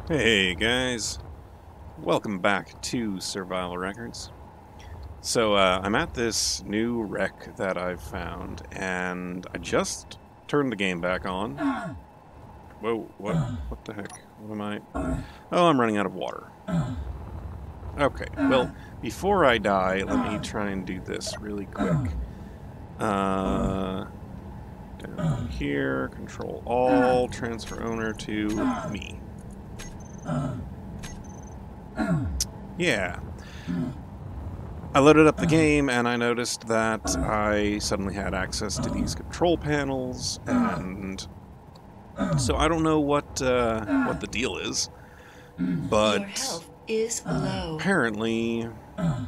Hey guys, welcome back to Survival Records. So I'm at this new wreck that I've found, and I just turned the game back on. Whoa, what the heck? What am I? Oh, I'm running out of water. Okay, well, before I die, let me try and do this really quick. Down here, control all, transfer owner to me. Yeah. I loaded up the game and I noticed that I suddenly had access to these control panels, and so I don't know what the deal is, but Your health is low. apparently, yeah,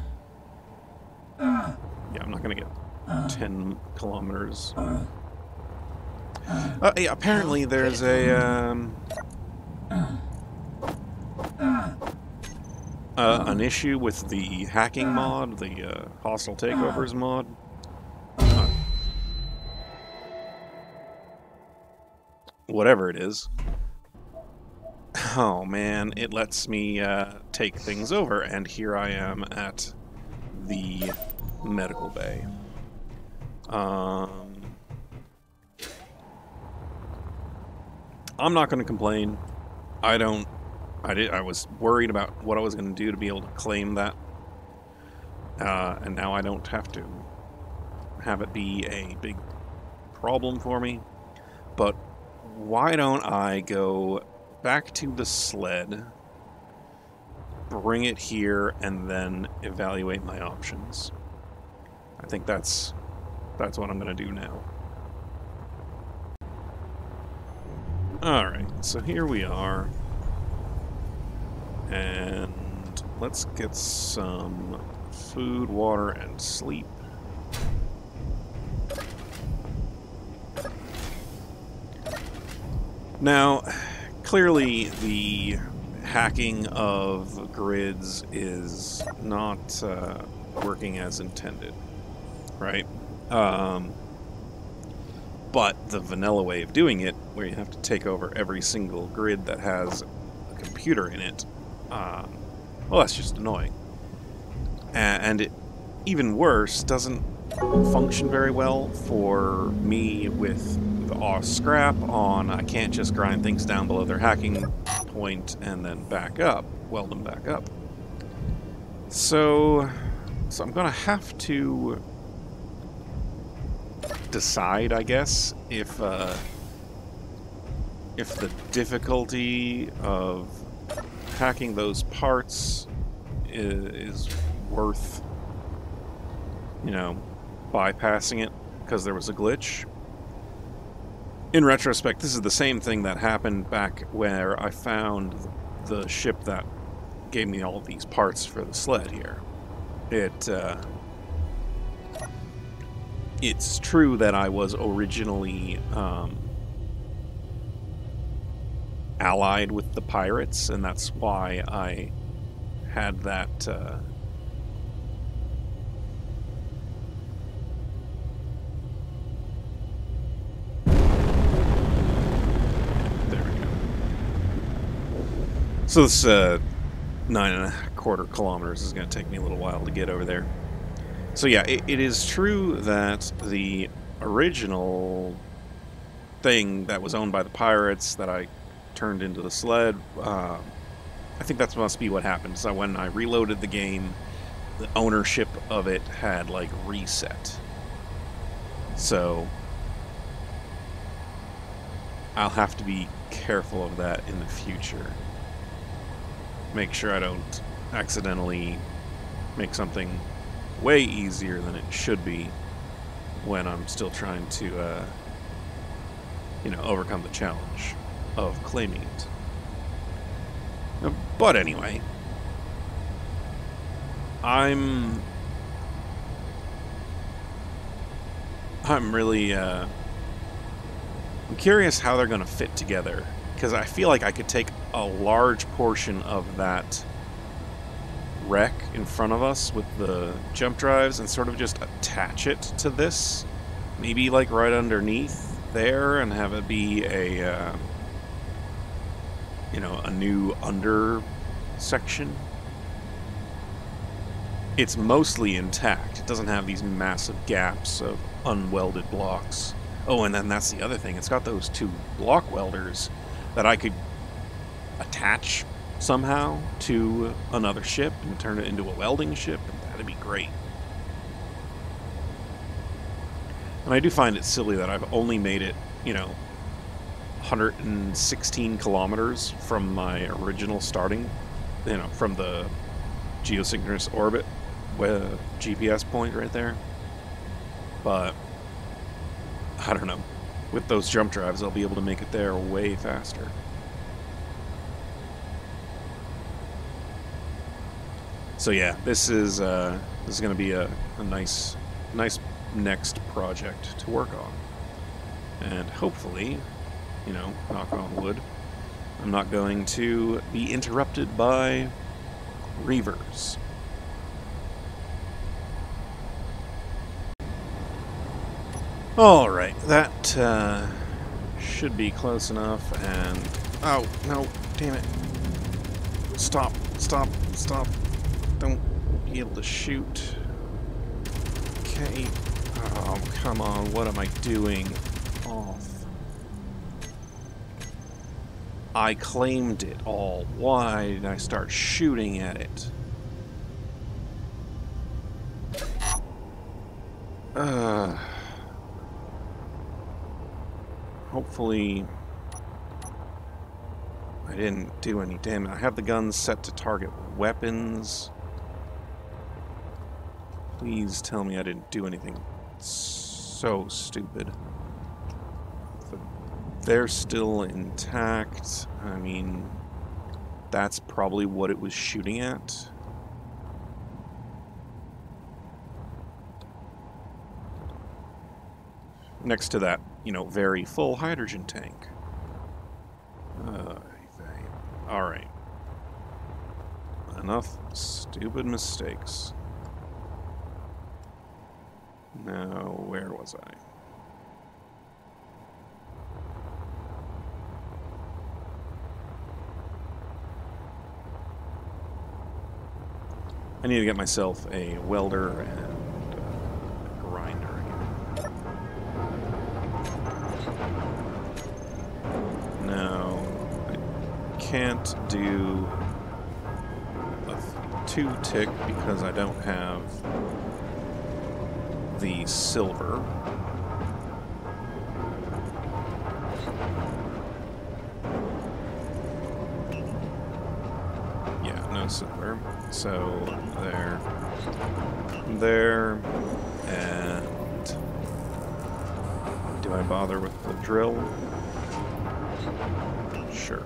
I'm not gonna get 10 kilometers. Yeah, apparently there's an issue with the hacking mod, the hostile takeovers mod. Whatever it is. Oh man, it lets me take things over, and here I am at the medical bay. I'm not going to complain. I was worried about what I was going to do to be able to claim that, and now I don't have to have it be a big problem for me. But why don't I go back to the sled, bring it here, and then evaluate my options? I think that's what I'm going to do now. Alright, so here we are. And let's get some food, water, and sleep. Now, clearly the hacking of grids is not working as intended, right? But the vanilla way of doing it, where you have to take over every single grid that has a computer in it, well, that's just annoying. And it, even worse, doesn't function very well for me with the scrap on. I can't just grind things down below their hacking point and then back up, weld them back up. So I'm gonna have to decide, I guess, if the difficulty of hacking those parts is worth, you know, bypassing it because there was a glitch. In retrospect, this is the same thing that happened back where I found the ship that gave me all of these parts for the sled here. It's true that I was originally allied with the pirates, and that's why I had that there we go. So this 9.25 kilometers is going to take me a little while to get over there. So yeah, it is true that the original thing that was owned by the pirates that I turned into the sled, I think that must be what happened. So when I reloaded the game, the ownership of it had, like, reset. So I'll have to be careful of that in the future. Make sure I don't accidentally make something way easier than it should be when I'm still trying to, you know, overcome the challenge of claiming it. But anyway, I'm really, I'm curious how they're going to fit together, because I feel like I could take a large portion of that wreck in front of us with the jump drives and sort of just attach it to this, maybe like right underneath there, and have it be a you know, a new under section. It's mostly intact. It doesn't have these massive gaps of unwelded blocks. Oh, and then that's the other thing. It's got those two block welders that I could attach somehow to another ship and turn it into a welding ship, and that'd be great. And I do find it silly that I've only made it, you know, 116 kilometers from my original starting, you know, from the geosynchronous orbit GPS point right there. But I don't know. With those jump drives, I'll be able to make it there way faster. So yeah, this is going to be a nice next project to work on, and hopefully, you know, knock on wood, I'm not going to be interrupted by reavers. All right, that should be close enough. And oh no, damn it! Stop! Don't be able to shoot. Okay. Oh, come on, what am I doing? Off. I claimed it all. Why did I start shooting at it? Hopefully I didn't do any damage. I have the guns set to target weapons. Please tell me I didn't do anything so stupid. They're still intact. I mean, that's probably what it was shooting at. Next to that, you know, very full hydrogen tank. Alright. Enough stupid mistakes. Now, where was I? I need to get myself a welder and a grinder again. Now, I can't do a 2-tick because I don't have the silver. Yeah, no silver. So there, and do I bother with the drill? Sure.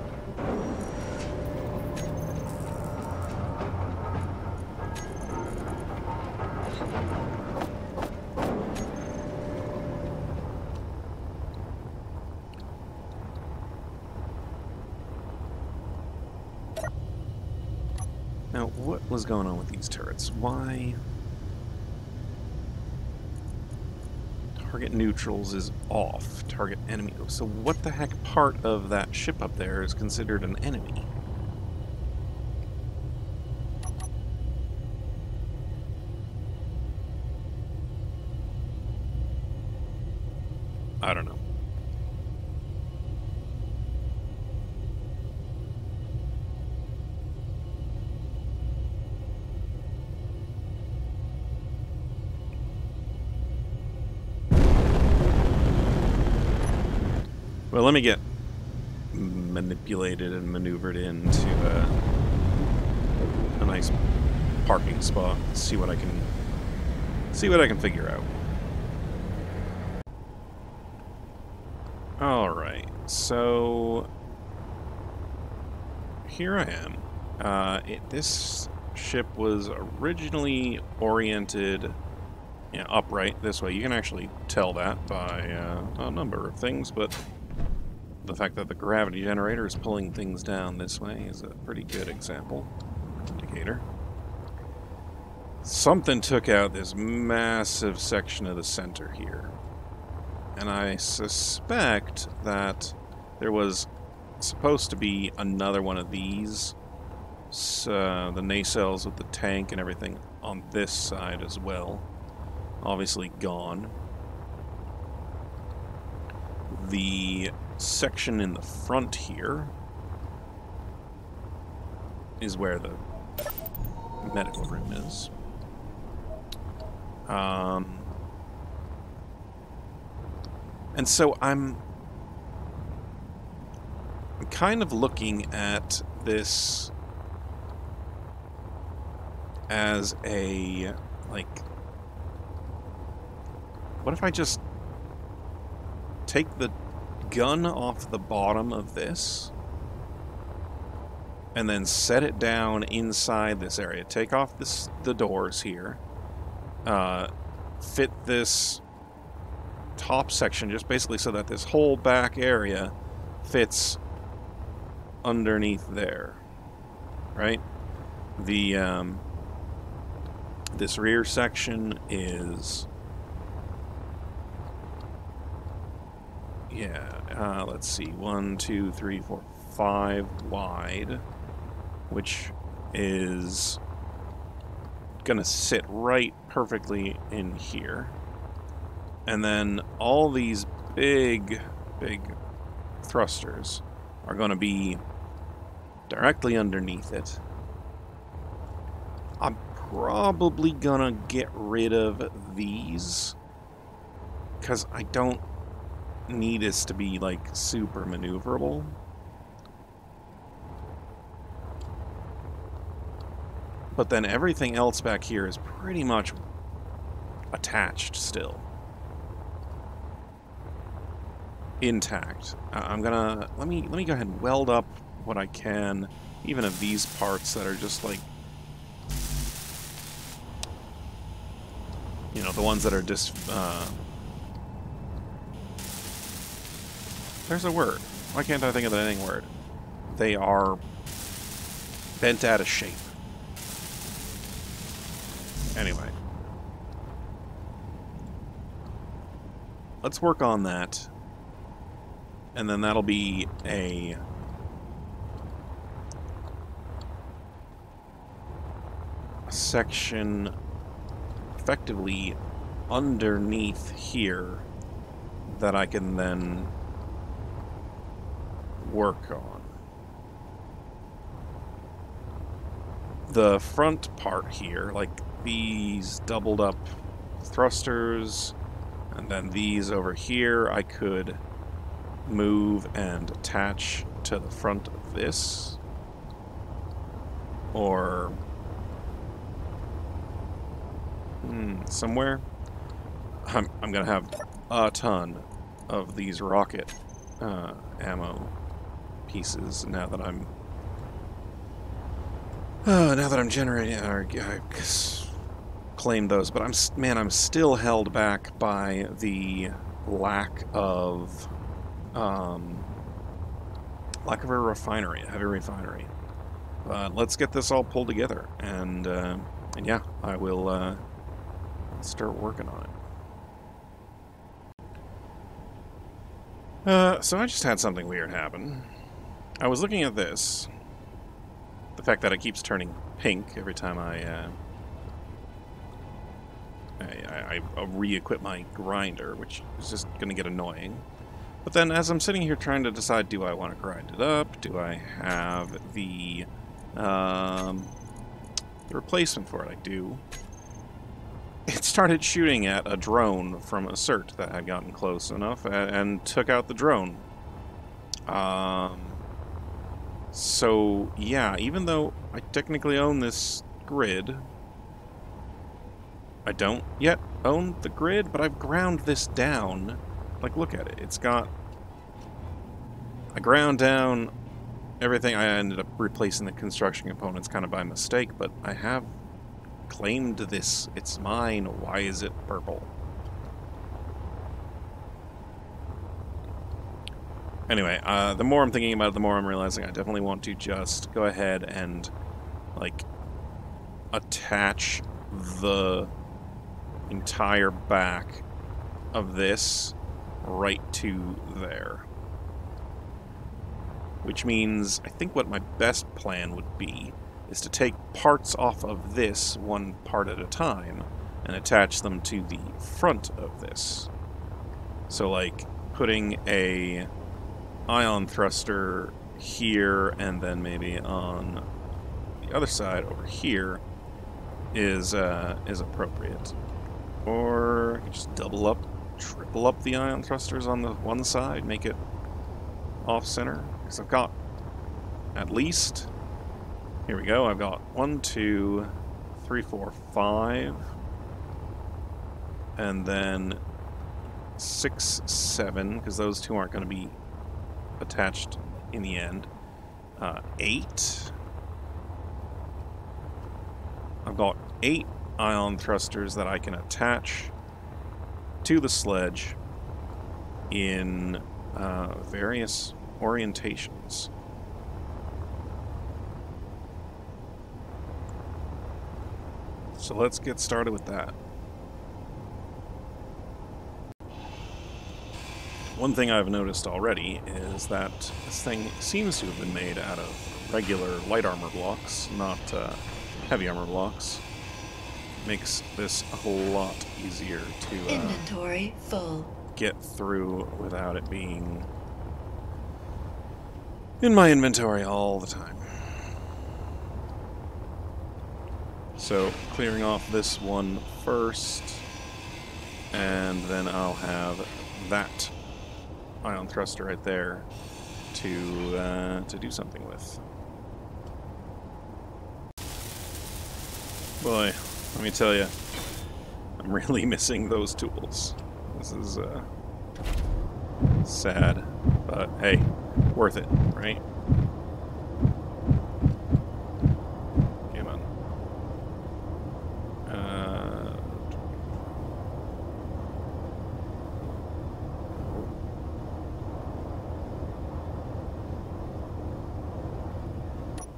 Now, what was going on with these turrets? Why? Target neutrals is off. Target enemy. So what the heck part of that ship up there is considered an enemy? I don't know. Well, let me get manipulated and maneuvered into a nice parking spot. See what I can figure out. All right, so here I am. This ship was originally oriented, upright this way. You can actually tell that by a number of things, but the fact that the gravity generator is pulling things down this way is a pretty good example, indicator. Something took out this massive section of the center here. And I suspect that there was supposed to be another one of these. So, the nacelles with the tank and everything on this side as well. Obviously gone. The section in the front here is where the medical room is. And so I'm kind of looking at this as a, like, what if I just take the gun off the bottom of this and then set it down inside this area. Take off the doors here. Fit this top section just basically so that this whole back area fits underneath there. Right? The this rear section is, yeah, let's see, 1, 2, 3, 4, 5 wide, which is gonna sit right perfectly in here. And then all these big thrusters are gonna be directly underneath it. I'm probably gonna get rid of these because I don't need this to be like super maneuverable. But then everything else back here is pretty much attached still. Intact. I'm gonna let me go ahead and weld up what I can, even of these parts that are just like, you know, the ones that are just there's a word. Why can't I think of the dang word? They are bent out of shape. Anyway. Let's work on that. And then that'll be a section effectively underneath here that I can then work on. The front part here, like these doubled up thrusters, and then these over here, I could move and attach to the front of this, or somewhere. I'm gonna have a ton of these rocket ammo pieces now that I'm generating, or I claimed those, but I'm still held back by the lack of a refinery, a heavy refinery. But let's get this all pulled together, and yeah, I will start working on it. So I just had something weird happen. I was looking at this. The fact that it keeps turning pink every time I re-equip my grinder, which is just going to get annoying. But then as I'm sitting here trying to decide, do I want to grind it up? Do I have the replacement for it? I do. It started shooting at a drone from a cert that had gotten close enough and took out the drone. So, yeah, even though I technically own this grid, I don't yet own the grid, but I've ground this down. Like, look at it. It's got... I ground down everything. I ended up replacing the construction components kind of by mistake, but I have claimed this. It's mine. Why is it purple? Anyway, the more I'm thinking about it, the more I'm realizing I definitely want to just go ahead and, like, attach the entire back of this right to there. which means I think what my best plan would be is to take parts off of this one part at a time and attach them to the front of this. So like putting a ion thruster here and then maybe on the other side over here is appropriate. Or I could just double up, triple up the ion thrusters on the one side, make it off-center. Because I've got at least, here we go, I've got 1, 2, 3, 4, 5, and then 6, 7, because those two aren't going to be attached in the end. 8. I've got 8 ion thrusters that I can attach to the sledge in various orientations. So let's get started with that. One thing I've noticed already is that this thing seems to have been made out of regular light armor blocks, not heavy armor blocks. Makes this a whole lot easier to Inventory full. Get through without it being in my inventory all the time. So clearing off this one first, and then I'll have that ion thruster right there to do something with. Boy, let me tell you, I'm really missing those tools. This is sad, but hey, worth it, right? Come on.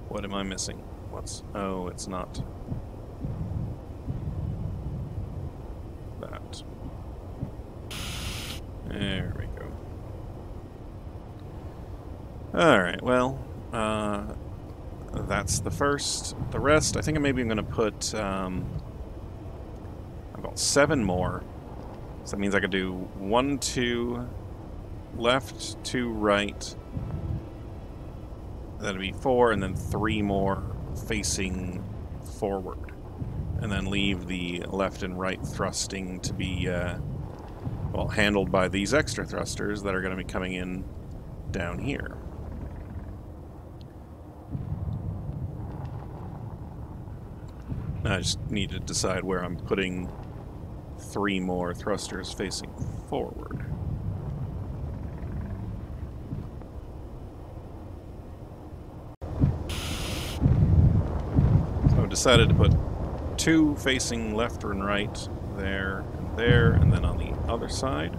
What am I missing? What's... Oh, it's not that. There we go. Alright, well, that's the first. The rest, I think maybe I'm going to put, I've got 7 more. So that means I could do 1, 2, left, 2, right. That'd be 4, and then 3 more facing forward. And then leave the left and right thrusting to be, well, handled by these extra thrusters that are going to be coming in down here. I just need to decide where I'm putting 3 more thrusters facing forward. So I've decided to put 2 facing left and right there, and then on the other side.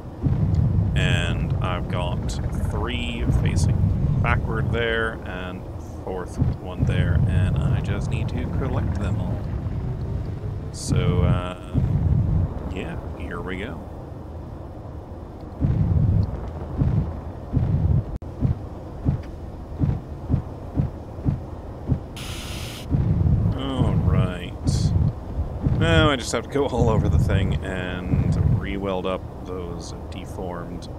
And I've got 3 facing backward there, and 4th one there, and I just need to collect them all. So, yeah, here we go. Alright. Now I just have to go all over the thing and re-weld up those deformed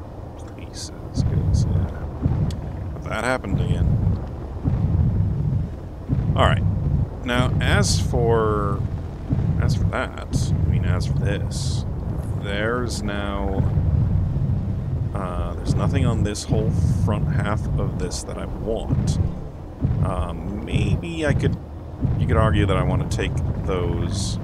pieces, because that happened again. Alright. Now, as for that, I mean, as for this, there's now, there's nothing on this whole front half of this that I want. Maybe you could argue that I want to take those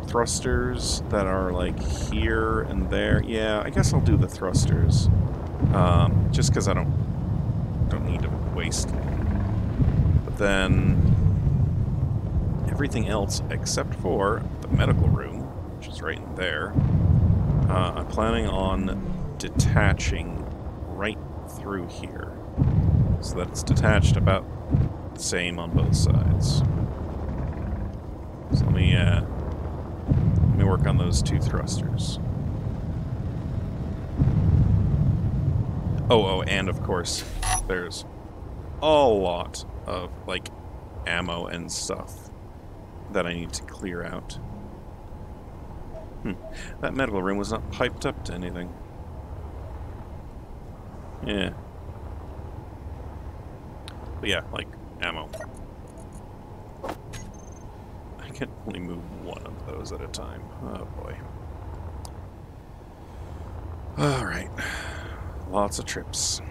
thrusters that are like here and there. Yeah, I guess I'll do the thrusters, just because I don't need to waste them. Then everything else except for the medical room, which is right in there, I'm planning on detaching right through here so that it's detached about the same on both sides. So let me work on those 2 thrusters. Oh, and of course, there's a lot of, like, ammo and stuff that I need to clear out. That medical room was not piped up to anything. Yeah. But yeah, like, ammo. I can only move one of those at a time. Oh boy. Alright. Lots of trips.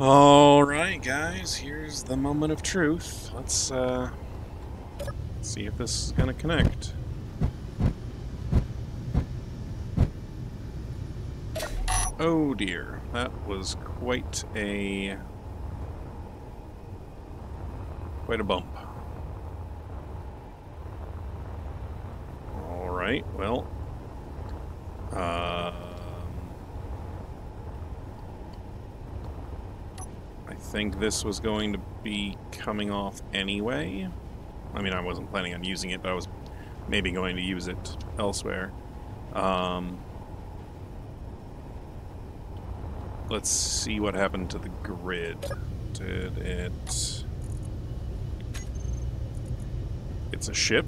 Alright, guys, here's the moment of truth. Let's see if this is gonna connect. Oh dear, that was quite a bump. Alright, well, I think this was going to be coming off anyway. I mean, I wasn't planning on using it, but I was maybe going to use it elsewhere. Let's see what happened to the grid. Did it... It's a ship.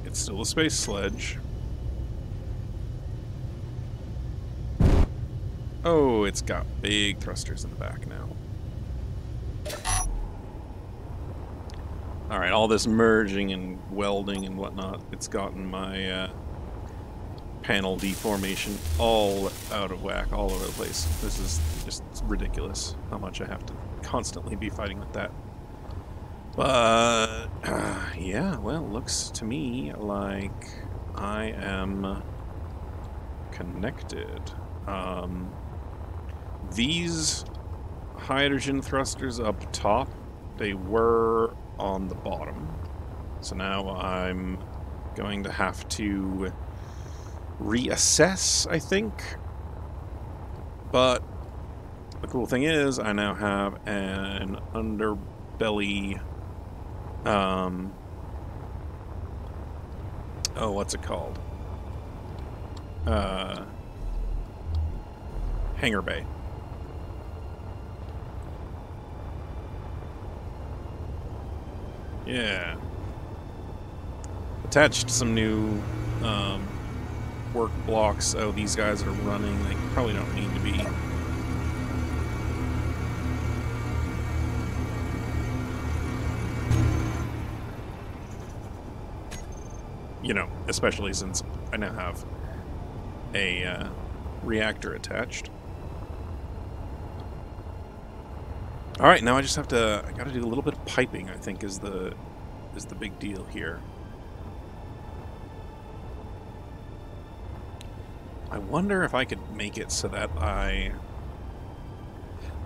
It's still a space sledge. Oh, it's got big thrusters in the back now. Alright, all this merging and welding and whatnot, it's gotten my panel deformation all out of whack, all over the place. This is just ridiculous how much I have to constantly be fighting with that. But, yeah, well, looks to me like I am connected. These hydrogen thrusters up top, they were on the bottom. So now I'm going to have to reassess, I think. But the cool thing is I now have an underbelly... oh, what's it called? Hangar bay. Yeah. Attached some new work blocks. Oh, these guys are running. They probably don't need to be. You know, especially since I now have a reactor attached. All right, now I just have to. I got to do a little bit of piping. I think is the big deal here. I wonder if I could make it so that I.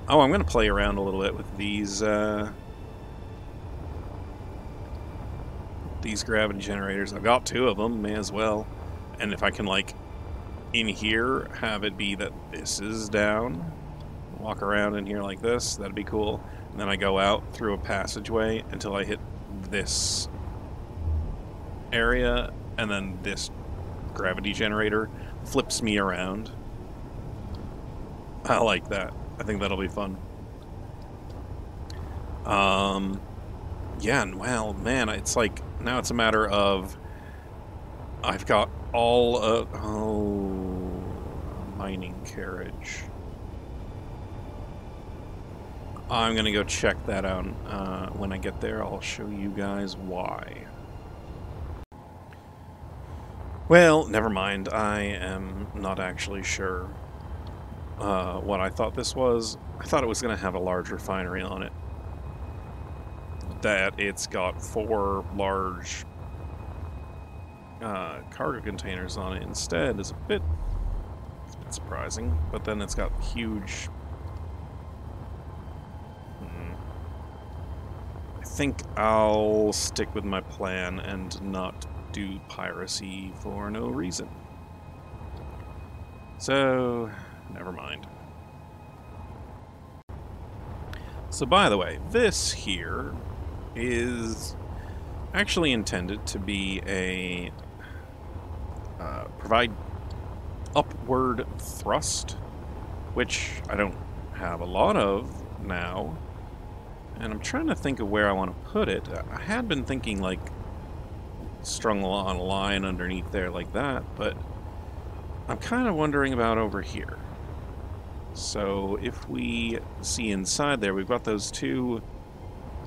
Oh, I'm going to play around a little bit with these gravity generators. I've got 2 of them. May as well. And if I can, like, in here, have it be that this is down. Walk around in here like this, that'd be cool. And then I go out through a passageway until I hit this area, and then this gravity generator flips me around. I like that. I think that'll be fun. Yeah, well, man, it's like, now it's a matter of, I've got all of, oh, mining carriage. I'm going to go check that out. When I get there, I'll show you guys why. Well, never mind. I am not actually sure what I thought this was. I thought it was going to have a large refinery on it. That it's got 4 large cargo containers on it instead is a bit surprising. But then it's got huge... I think I'll stick with my plan and not do piracy for no reason. So, never mind. So, by the way, this here is actually intended to be a provide upward thrust, which I don't have a lot of now. And I'm trying to think of where I want to put it. I had been thinking, like, strung on a line underneath there like that, but I'm kind of wondering about over here. So if we see inside there, we've got those 2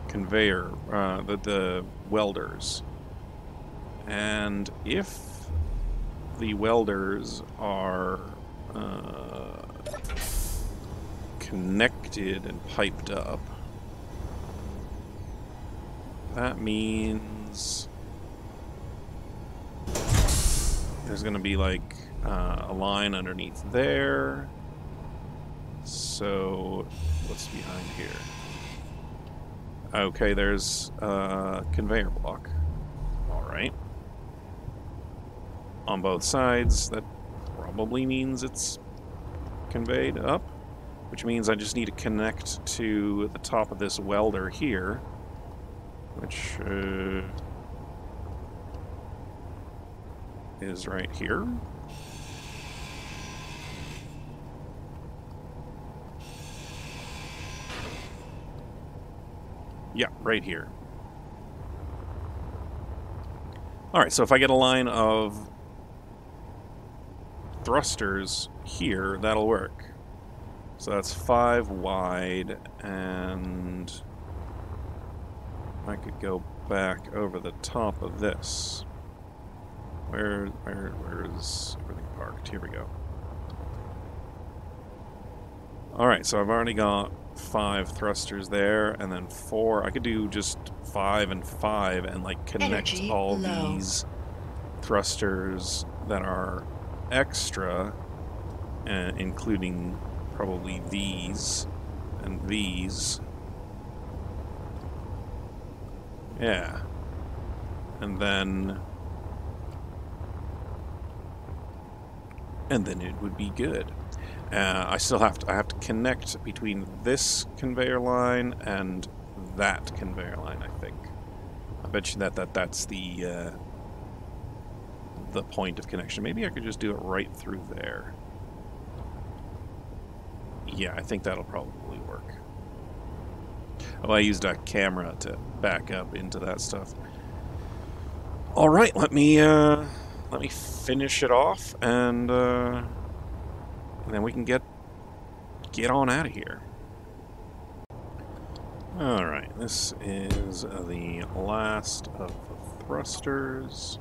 conveyor, the welders. And if the welders are connected and piped up, that means there's going to be like a line underneath there. So what's behind here? Okay, there's a conveyor block. All right. On both sides, that probably means it's conveyed up, which means I just need to connect to the top of this welder here. which is right here. Yeah, right here. Alright, so if I get a line of thrusters here, that'll work. So that's 5 wide, and I could go back over the top of this. Where is everything parked? Here we go. Alright, so I've already got 5 thrusters there, and then 4. I could do just 5 and 5 and like connect Energy all low. these thrusters that are extra, including probably these and these. Yeah. And then it would be good. I have to connect between this conveyor line and that conveyor line, I think. I bet you that's the point of connection. Maybe I could just do it right through there. Yeah, I think that'll probably work. Oh, I used a camera to back up into that stuff. All right, let me finish it off, and then we can get on out of here. All right, this is the last of the thrusters.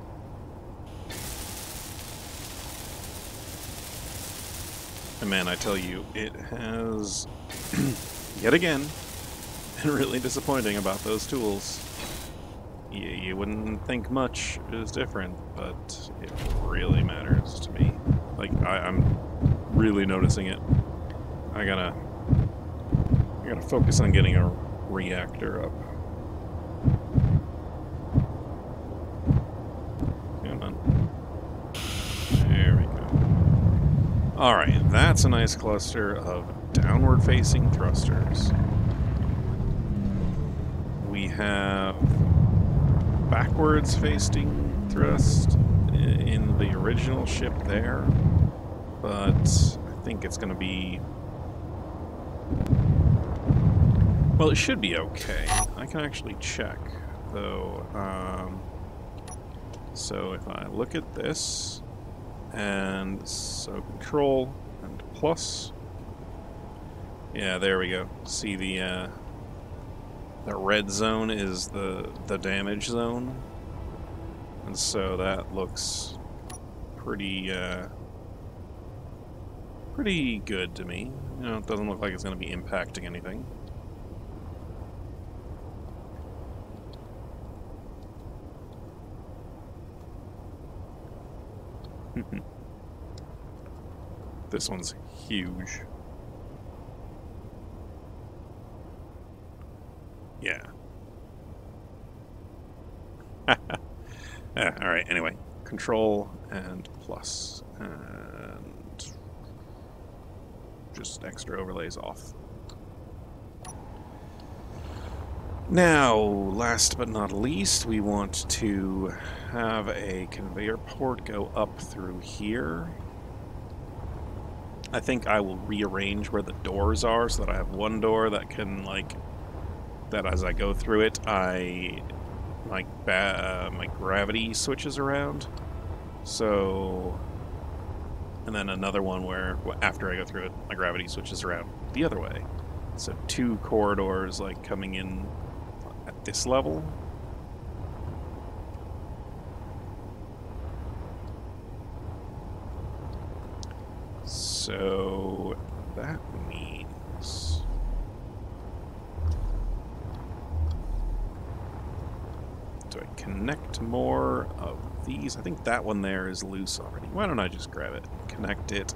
And man, I tell you, it has yet again been really disappointing about those tools. You wouldn't think much is different, but it really matters to me. Like, I'm really noticing it. I gotta focus on getting a reactor up. Come on. There we go. Alright, that's a nice cluster of downward-facing thrusters. We have backwards facing thrust in the original ship there, but I think it's going to be, well, it should be okay. I can actually check though. So if I look at this, and so control and plus, yeah, there we go. See the red zone is the damage zone, and so that looks pretty pretty good to me. You know, it doesn't look like it's going to be impacting anything. This one's huge. Yeah. Alright, anyway. Control and plus. And just extra overlays off. Now, last but not least, we want to have a conveyor port go up through here. I think I will rearrange where the doors are so that I have one door that can, like, that as I go through it, my gravity switches around. So, and then another one where after I go through it, my gravity switches around the other way. So 2 corridors like coming in at this level. So that means do I connect more of these? I think that one there is loose already. Why don't I just grab it, connect it,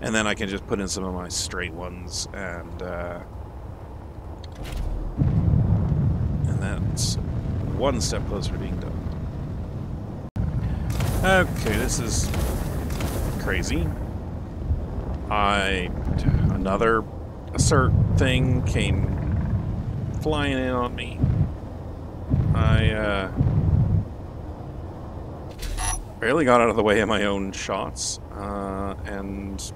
and then I can just put in some of my straight ones, and that's one step closer to being done. Okay, this is crazy. Another assert thing came flying in on me. I barely got out of the way of my own shots, and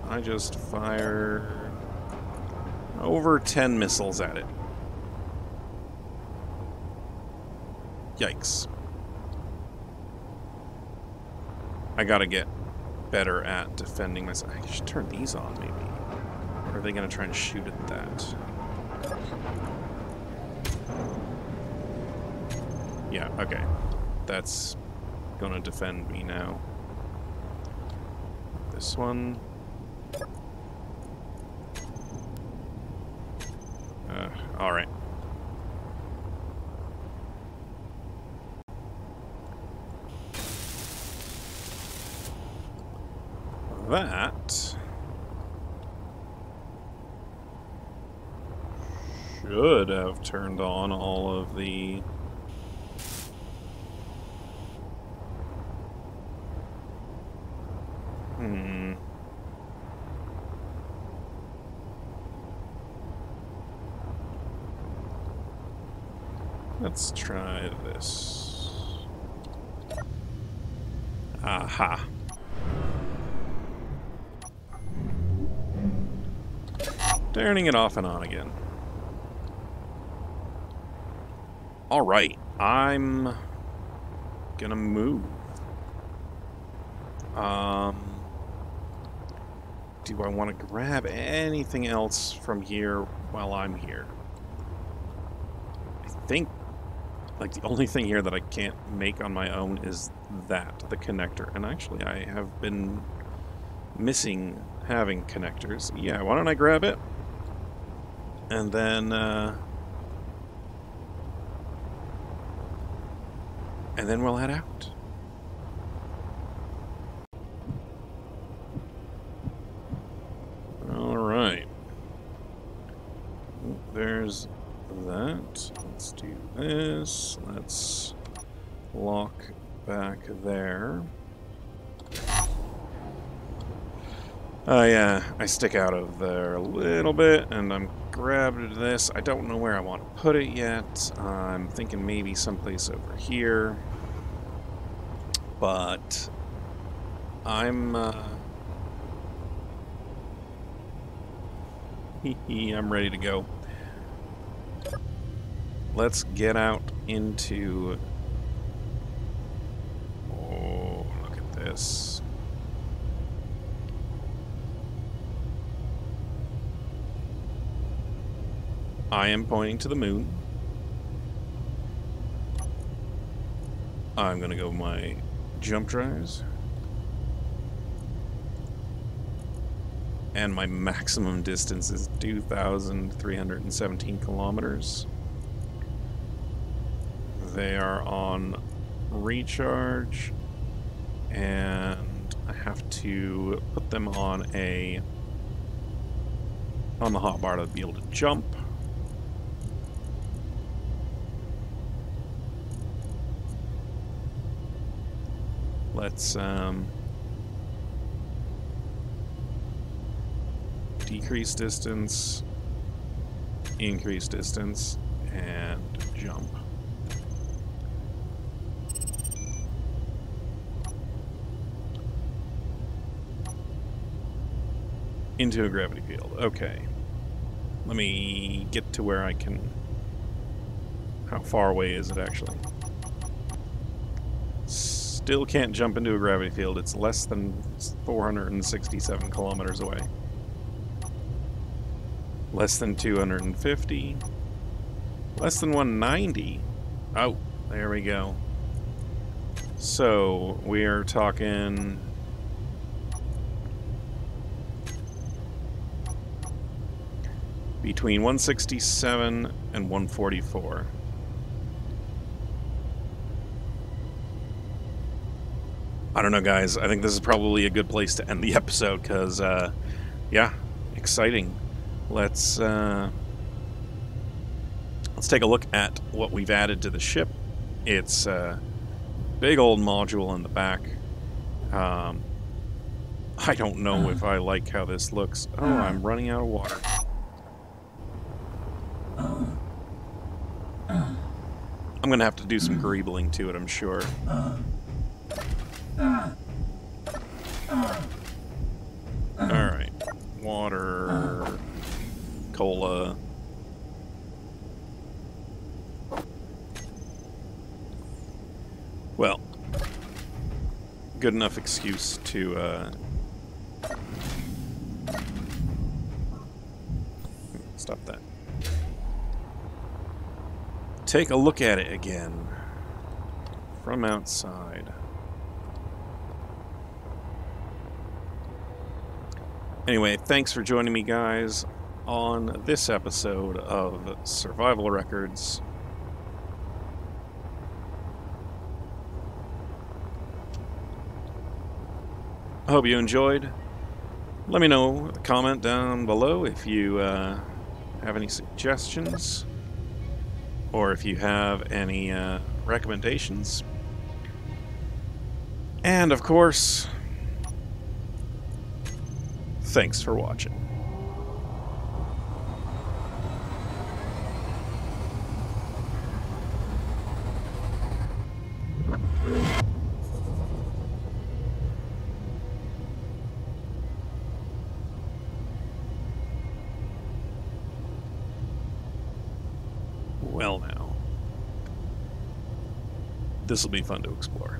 I just fired over 10 missiles at it. Yikes. I gotta get better at defending myself. I should turn these on, maybe. Or are they gonna try and shoot at that? Yeah, okay. That's gonna defend me now. This one. Alright. That should have turned on all of the Let's try this. Aha. Turning it off and on again. Alright, I'm gonna move. Do I want to grab anything else from here while I'm here? I think, like, the only thing here that I can't make on my own is that, the connector. And actually, I have been missing having connectors. Yeah, why don't I grab it? And then we'll head out. Alright. There's that. Let's do this. Let's lock back there. I stick out of there a little bit, and I'm grabbed this. I don't know where I want to put it yet. I'm thinking maybe someplace over here. But I'm I'm ready to go. Let's get out into... Oh, look at this. I am pointing to the moon. I'm gonna go my jump drives. And my maximum distance is 2,317 kilometers. They are on recharge, and I have to put them on the hotbar to be able to jump. Let's decrease distance, increase distance, and jump. Into a gravity field. Okay. Let me get to where I can... How far away is it actually? Still can't jump into a gravity field. It's less than 467 kilometers away. Less than 250. Less than 190. Oh, there we go. So, we are talking... between 167 and 144. I don't know, guys. I think this is probably a good place to end the episode, because, yeah, exciting. Let's take a look at what we've added to the ship. It's a big old module in the back. I don't know if I like how this looks. Oh, I'm running out of water. I'm going to have to do some greebling to it, I'm sure. Alright. Water. Cola. Well, good enough excuse to, stop that. Take a look at it again. From outside. Anyway, thanks for joining me, guys, on this episode of Survival Records. I hope you enjoyed. Let me know, comment down below if you have any suggestions or if you have any recommendations. And of course, thanks for watching. Well now, this will be fun to explore.